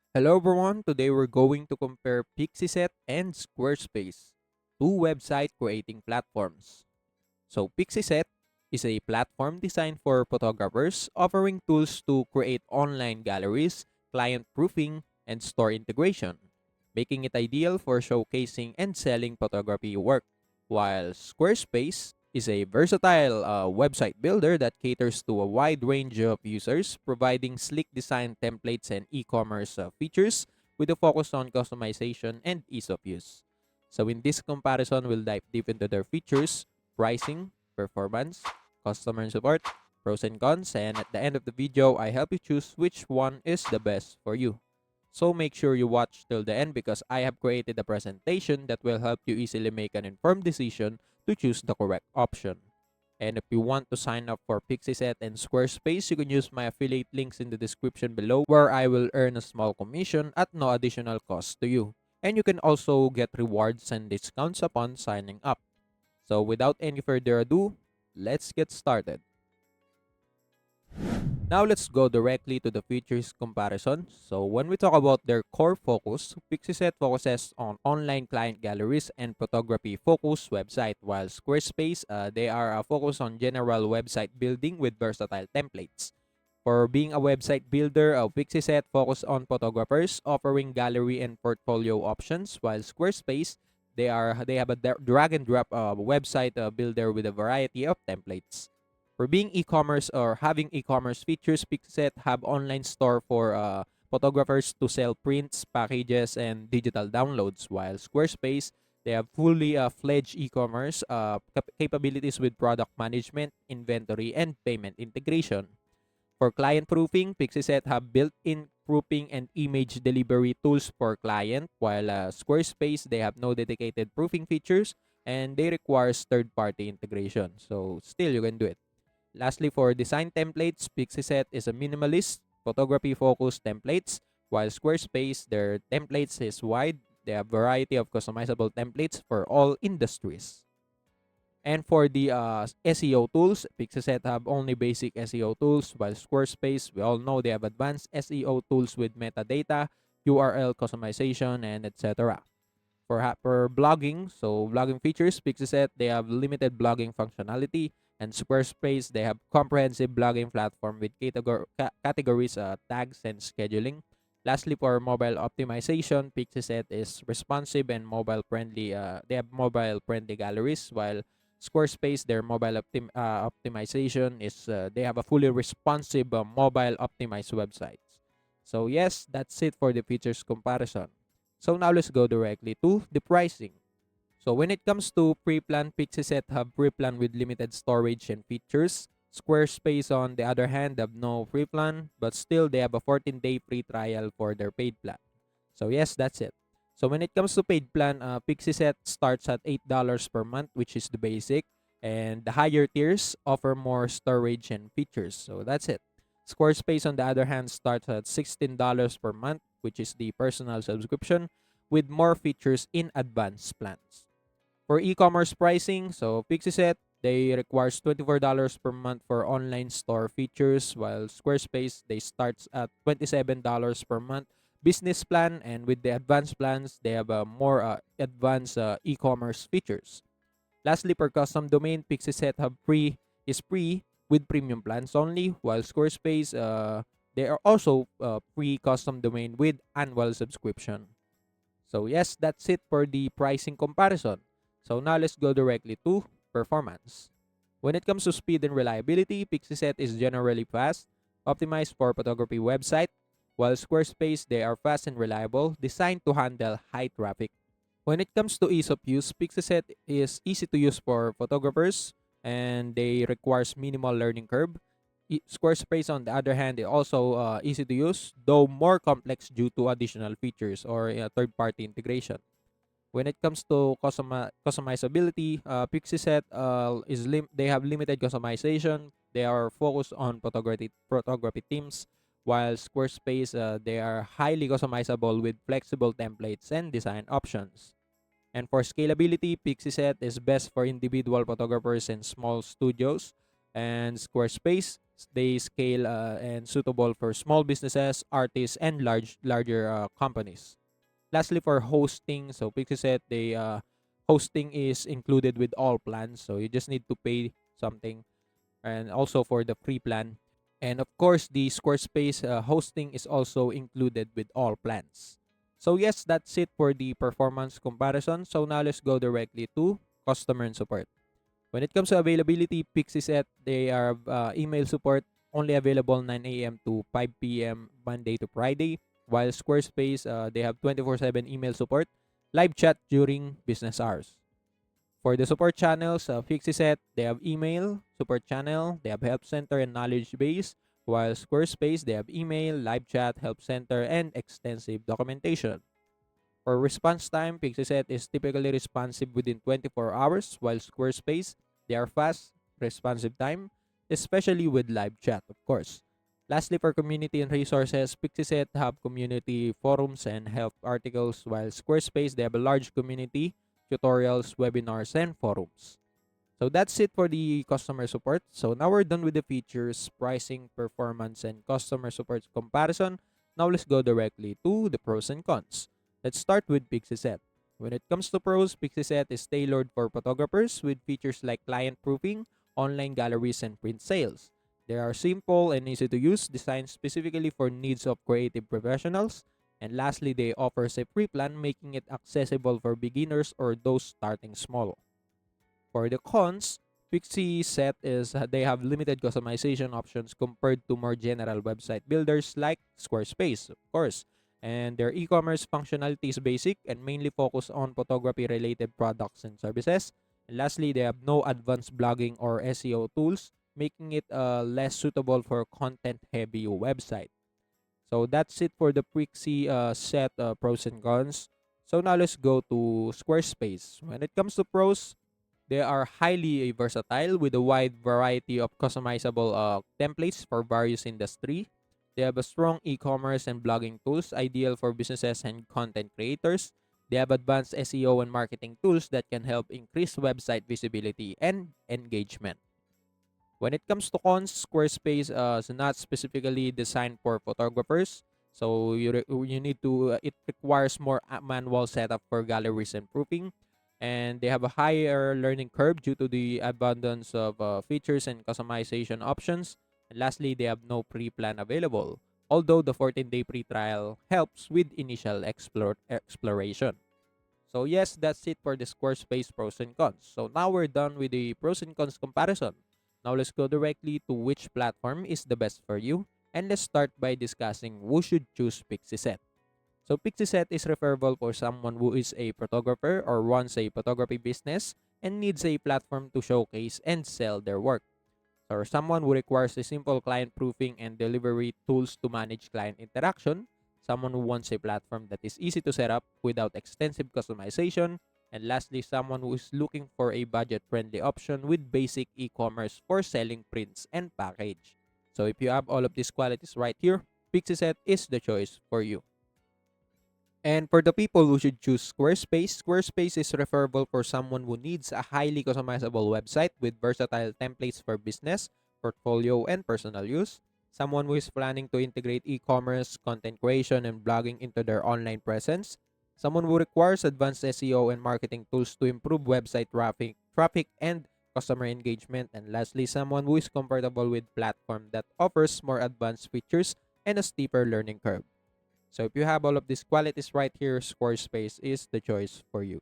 Hello everyone, today we're going to compare Pixieset and Squarespace, two website creating platforms. So Pixieset is a platform designed for photographers offering tools to create online galleries, client proofing, and store integration, making it ideal for showcasing and selling photography work. While Squarespace is a versatile website builder that caters to a wide range of users, providing sleek design templates and e-commerce features with a focus on customization and ease of use. So in this comparison, we'll dive deep into their features, pricing, performance, customer support, pros and cons, and at the end of the video, I help you choose which one is the best for you. So make sure you watch till the end because I have created a presentation that will help you easily make an informed decision to choose the correct option. And if you want to sign up for Pixieset and Squarespace, you can use my affiliate links in the description below where I will earn a small commission at no additional cost to you. And you can also get rewards and discounts upon signing up. So without any further ado, let's get started. Now let's go directly to the features comparison. So when we talk about their core focus, Pixieset focuses on online client galleries and photography focused website, while Squarespace they are focused on general website building with versatile templates. For being a website builder, Pixieset focus on photographers offering gallery and portfolio options, while Squarespace they have a drag and drop website builder with a variety of templates. For being e-commerce or having e-commerce features, Pixieset have online store for photographers to sell prints, packages, and digital downloads, while Squarespace they have fully fledged e-commerce capabilities with product management, inventory, and payment integration. For client proofing, Pixieset have built-in proofing and image delivery tools for client, while Squarespace they have no dedicated proofing features and they requires third-party integration. So still you can do it. Lastly, for design templates, Pixieset is a minimalist, photography-focused templates, while Squarespace, their templates is wide. They have variety of customizable templates for all industries. And for the SEO tools, Pixieset have only basic SEO tools, while Squarespace, we all know they have advanced SEO tools with metadata, URL customization, and etc. For blogging, so blogging features, Pixieset, they have limited blogging functionality, and Squarespace, they have comprehensive blogging platform with categories, tags, and scheduling. Lastly, for mobile optimization, Pixieset is responsive and mobile friendly. They have mobile friendly galleries, while Squarespace, their mobile optimization is they have a fully responsive mobile optimized websites. So yes, that's it for the features comparison. So now let's go directly to the pricing. So when it comes to pre-plan, Pixieset have pre-plan with limited storage and features. Squarespace, on the other hand, have no pre-plan, but still they have a 14-day free trial for their paid plan. So yes, that's it. So when it comes to paid plan, Pixieset starts at $8 per month, which is the basic, and the higher tiers offer more storage and features. So that's it. Squarespace, on the other hand, starts at $16 per month, which is the personal subscription, with more features in advanced plans. For e-commerce pricing, so Pixieset, they requires $24 per month for online store features, while Squarespace, they starts at $27 per month business plan, and with the advanced plans, they have a more advanced e-commerce features. Lastly, per custom domain, Pixieset have free with premium plans only, while Squarespace they are also free custom domain with annual subscription. So yes, that's it for the pricing comparison. So now let's go directly to performance. When it comes to speed and reliability, Pixieset is generally fast, optimized for photography website, while Squarespace they are fast and reliable, designed to handle high traffic. When it comes to ease of use, Pixieset is easy to use for photographers and they requires minimal learning curve. Squarespace, on the other hand, is also easy to use, though more complex due to additional features or third-party integration. When it comes to customizability, Pixieset they have limited customization. They are focused on photography themes, while Squarespace they are highly customizable with flexible templates and design options. And for scalability, Pixieset is best for individual photographers and small studios, And Squarespace, they scale and suitable for small businesses, artists, and larger companies. Lastly, for hosting, so Pixieset, they hosting is included with all plans, so you just need to pay something, and also for the free plan. And of course, the Squarespace hosting is also included with all plans. So yes, that's it for the performance comparison. So now let's go directly to customer and support. When it comes to availability, Pixieset, they are email support only available 9 a.m. to 5 p.m. Monday to Friday, while Squarespace, they have 24/7 email support, live chat during business hours. For the support channels, Pixieset, they have email, support channel, they have help center and knowledge base, while Squarespace, they have email, live chat, help center, and extensive documentation. For response time, Pixieset is typically responsive within 24 hours, while Squarespace, they are fast, responsive time, especially with live chat, of course. Lastly, for community and resources, Pixieset have community forums and help articles, while Squarespace, they have a large community, tutorials, webinars, and forums. So that's it for the customer support. So now we're done with the features, pricing, performance, and customer support comparison. Now let's go directly to the pros and cons. Let's start with Pixieset. When it comes to pros, Pixieset is tailored for photographers with features like client proofing, online galleries, and print sales. They are simple and easy to use, designed specifically for needs of creative professionals. And lastly, they offer a free plan, making it accessible for beginners or those starting small. For the cons, Pixieset is they have limited customization options compared to more general website builders like Squarespace, of course. And their e-commerce functionality is basic and mainly focused on photography related products and services. And lastly, they have no advanced blogging or SEO tools, making it less suitable for content heavy website. So that's it for the Pixie set pros and cons. So now let's go to Squarespace. When it comes to pros, they are highly versatile with a wide variety of customizable templates for various industry. They have a strong e-commerce and blogging tools ideal for businesses and content creators. They have advanced SEO and marketing tools that can help increase website visibility and engagement. When it comes to cons, Squarespace is not specifically designed for photographers. So you need to it requires more manual setup for galleries and proofing, and they have a higher learning curve due to the abundance of features and customization options. And lastly, they have no pre-plan available. Although the 14-day free trial helps with initial exploration. So yes, that's it for the Squarespace pros and cons. So now we're done with the pros and cons comparison. Now let's go directly to which platform is the best for you. And let's start by discussing who should choose Pixieset. So Pixieset is referable for someone who is a photographer or runs a photography business and needs a platform to showcase and sell their work. Or someone who requires a simple client proofing and delivery tools to manage client interaction, someone who wants a platform that is easy to set up without extensive customization, and lastly, someone who is looking for a budget-friendly option with basic e-commerce for selling prints and package. So if you have all of these qualities right here, Pixieset is the choice for you. And for the people who should choose Squarespace, Squarespace is referable for someone who needs a highly customizable website with versatile templates for business, portfolio, and personal use. Someone who is planning to integrate e-commerce, content creation, and blogging into their online presence. Someone who requires advanced SEO and marketing tools to improve website traffic and customer engagement. And lastly, someone who is comfortable with platform that offers more advanced features and a steeper learning curve. So if you have all of these qualities right here, Squarespace is the choice for you.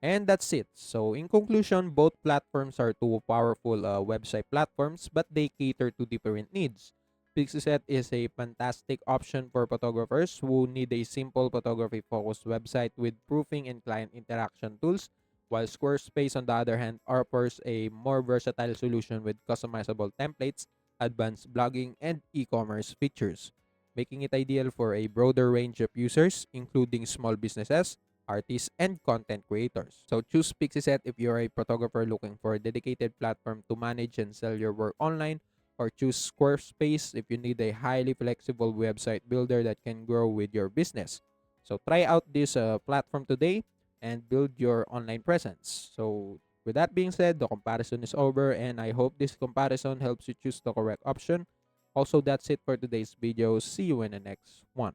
And that's it. So in conclusion, both platforms are two powerful website platforms, but they cater to different needs. Pixieset is a fantastic option for photographers who need a simple photography-focused website with proofing and client interaction tools, while Squarespace, on the other hand, offers a more versatile solution with customizable templates, advanced blogging, and e-commerce features, making it ideal for a broader range of users, including small businesses, artists, and content creators. So choose Pixieset if you're a photographer looking for a dedicated platform to manage and sell your work online, or choose Squarespace if you need a highly flexible website builder that can grow with your business. So try out this platform today and build your online presence. So With that being said, the comparison is over, and I hope this comparison helps you choose the correct option. Also, that's it for today's video. See you in the next one.